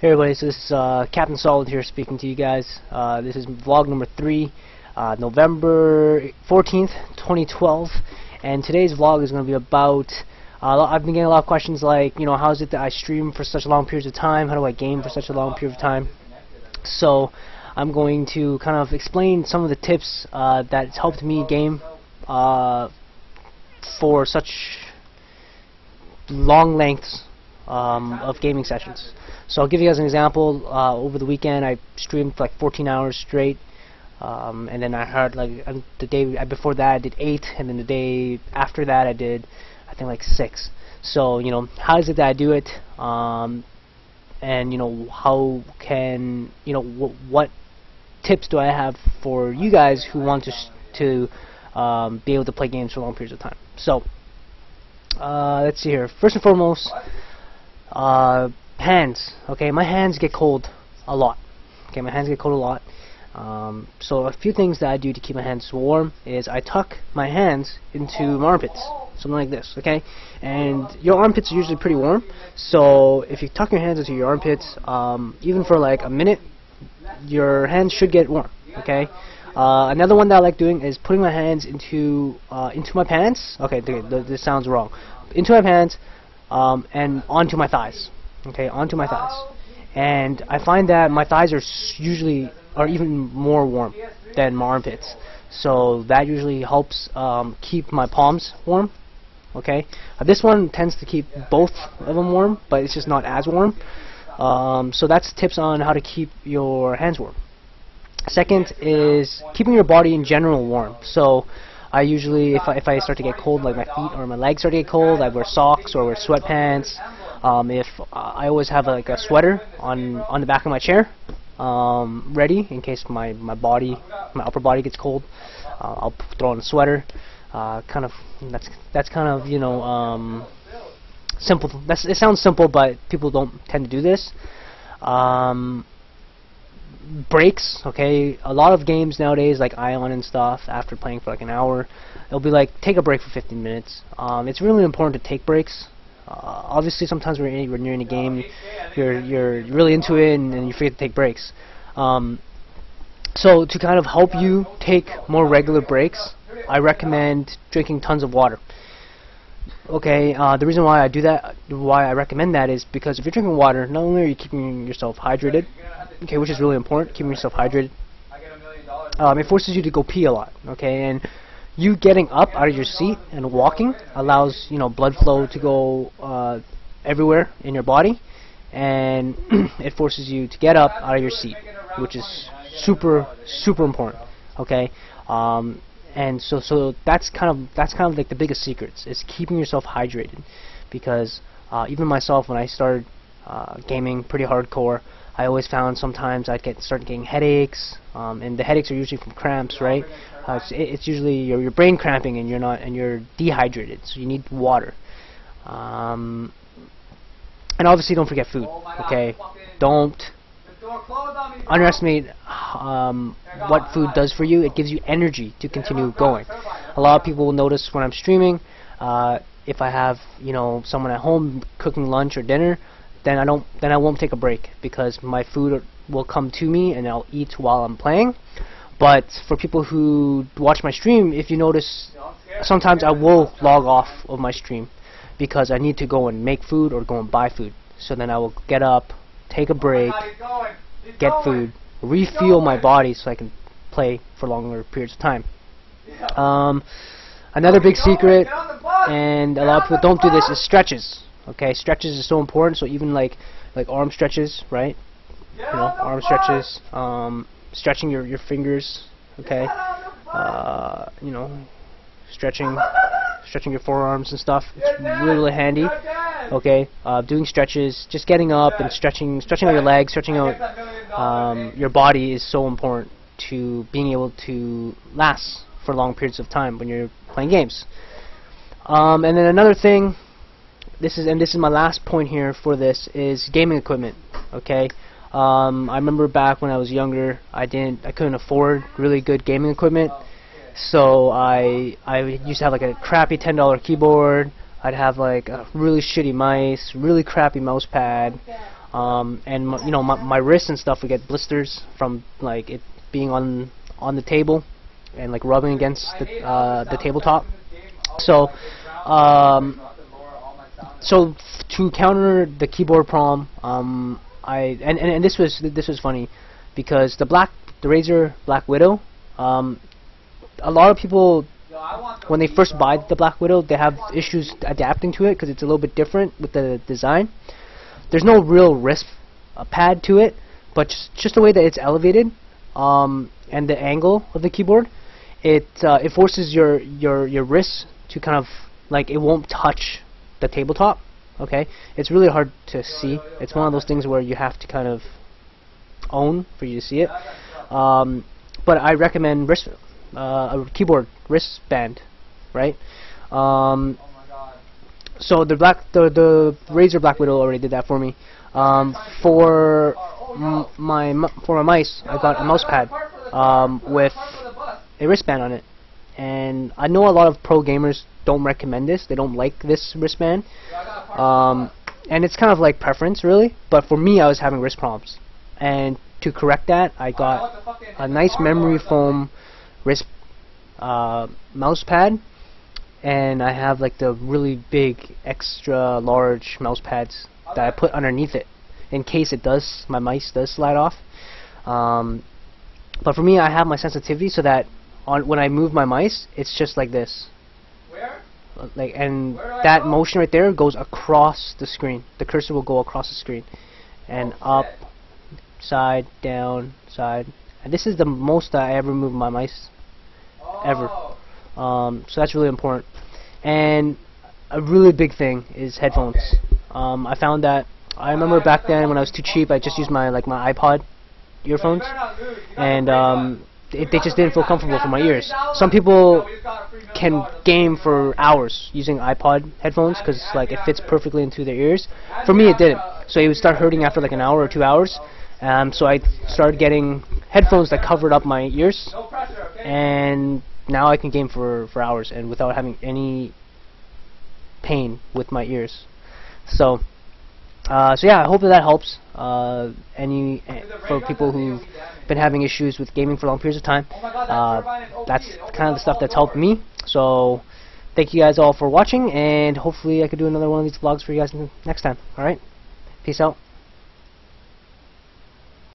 Hey everybody, so this is Captain Solid here speaking to you guys. This is vlog number 3, November 14th, 2012, and today's vlog is going to be about, I've been getting a lot of questions like, you know, how is it that I stream for such long periods of time, how do I game for such a long period of time. So I'm going to kind of explain some of the tips that's helped me game for such long lengths of gaming sessions. So I'll give you guys an example. Over the weekend I streamed for like 14 hours straight, and then I had like the day before that I did 8, and then the day after that I did I think like 6. So you know, how is it that I do it, and you know, how can, you know, what tips do I have for you guys who want to be able to play games for long periods of time. So let's see here. First and foremost, hands. Okay, my hands get cold a lot. Okay, my hands get cold a lot. So a few things that I do to keep my hands warm is I tuck my hands into my armpits, something like this. Okay, and your armpits are usually pretty warm, so if you tuck your hands into your armpits, even for like a minute, your hands should get warm. Okay. Another one that I like doing is putting my hands into my pants. Okay, this sounds wrong. Into my pants and onto my thighs. Okay, onto my thighs, and I find that my thighs are even more warm than my armpits. So that usually helps keep my palms warm. Okay, this one tends to keep both of them warm, but it's just not as warm. So that's tips on how to keep your hands warm. Second is keeping your body in general warm. So I usually, if I start to get cold, like my feet or my legs start to get cold, I wear socks or wear sweatpants. If I always have like a sweater on the back of my chair, ready in case my upper body gets cold. I'll throw on a sweater. Kind of that's kind of, you know, simple. It sounds simple, but people don't tend to do this. Breaks, okay, a lot of games nowadays like Ion and stuff, after playing for like an hour, it'll be like take a break for 15 minutes. It's really important to take breaks. Obviously sometimes when you're in a game, you're really into it and you forget to take breaks. So to kind of help you take more regular breaks, I recommend drinking tons of water. Okay, the reason why I do that, why I recommend that, is because if you're drinking water, not only are you keeping yourself hydrated, okay, which is really important, keeping yourself hydrated, it forces you to go pee a lot, okay, and you getting up out of your seat and walking allows, you know, blood flow to go everywhere in your body, and it forces you to get up out of your seat, which is super important, okay. And so that's kind of like the biggest secrets, is keeping yourself hydrated, because even myself, when I started gaming pretty hardcore, I always found sometimes I'd start getting headaches, and the headaches are usually from cramps, right? It's usually your brain cramping, and you're dehydrated, so you need water. And obviously don't forget food, okay? Don't underestimate what food does for you. It gives you energy to continue going. A lot of people will notice when I'm streaming, if I have, you know, someone at home cooking lunch or dinner, then I won't take a break, because my food will come to me and I'll eat while I'm playing. But for people who watch my stream, if you notice, sometimes I will log off of my stream because I need to go and make food or go and buy food. So then I will get up, take a break, get food, refuel my body so I can play for longer periods of time. Another big secret, and a lot of people don't do this, is stretches. Okay, stretches is so important. So even like arm stretches, right? You know, arm stretches, stretching your fingers. Okay, you know, stretching your forearms and stuff. It's really handy. Okay, doing stretches, just getting up and stretching out your legs, stretching out your body is so important to being able to last for long periods of time when you're playing games. And then another thing, this is my last point here for this, is gaming equipment. Okay, I remember back when I was younger, I couldn't afford really good gaming equipment. So I used to have like a crappy $10 keyboard. I'd have like a really shitty mice, really crappy mouse pad, and you know, my wrists and stuff would get blisters from like it being on the table and like rubbing against the tabletop. So to counter the keyboard problem, and this was funny because the Razer Black Widow, a lot of people, when they first buy the Black Widow, they have issues adapting to it because it's a little bit different with the design. There's no real wrist pad to it, but just the way that it's elevated, and the angle of the keyboard, it forces your wrists to kind of like, it won't touch the tabletop. Okay, it's really hard to see. It's one of those things where you have to kind of own for you to see it. But I recommend a keyboard wristband, right? So the Razer Black Widow already did that for me. For my mice, I got a mouse pad with a wristband on it, and I know a lot of pro gamers don't recommend this. They don't like this wristband, and it's kind of like preference, really. But for me, I was having wrist problems, and to correct that, I got a nice memory foam wrist mouse pad, and I have like the really big extra large mouse pads that I put underneath it in case my mice does slide off. But for me, I have my sensitivity so that when I move my mice, it's just like this. Like, and that motion right there goes across the screen. The cursor will go across the screen and up, side, down, side. And this is the most that I ever move my mice ever. So that's really important. And a really big thing is headphones. I found that, I remember back then when I was too cheap, I just used my iPod earphones, and they just didn't feel comfortable for my ears. Some people can game for hours using iPod headphones because like it fits perfectly into their ears. For me, it didn't. So it would start hurting after like an hour or 2 hours. So I started getting headphones that covered up my ears, and now I can game for hours and without having any pain with my ears. So yeah, I hope that helps for people who've been having issues with gaming for long periods of time. That's kind of the stuff that's helped me. So thank you guys all for watching, and hopefully I could do another one of these vlogs for you guys next time. Alright, peace out.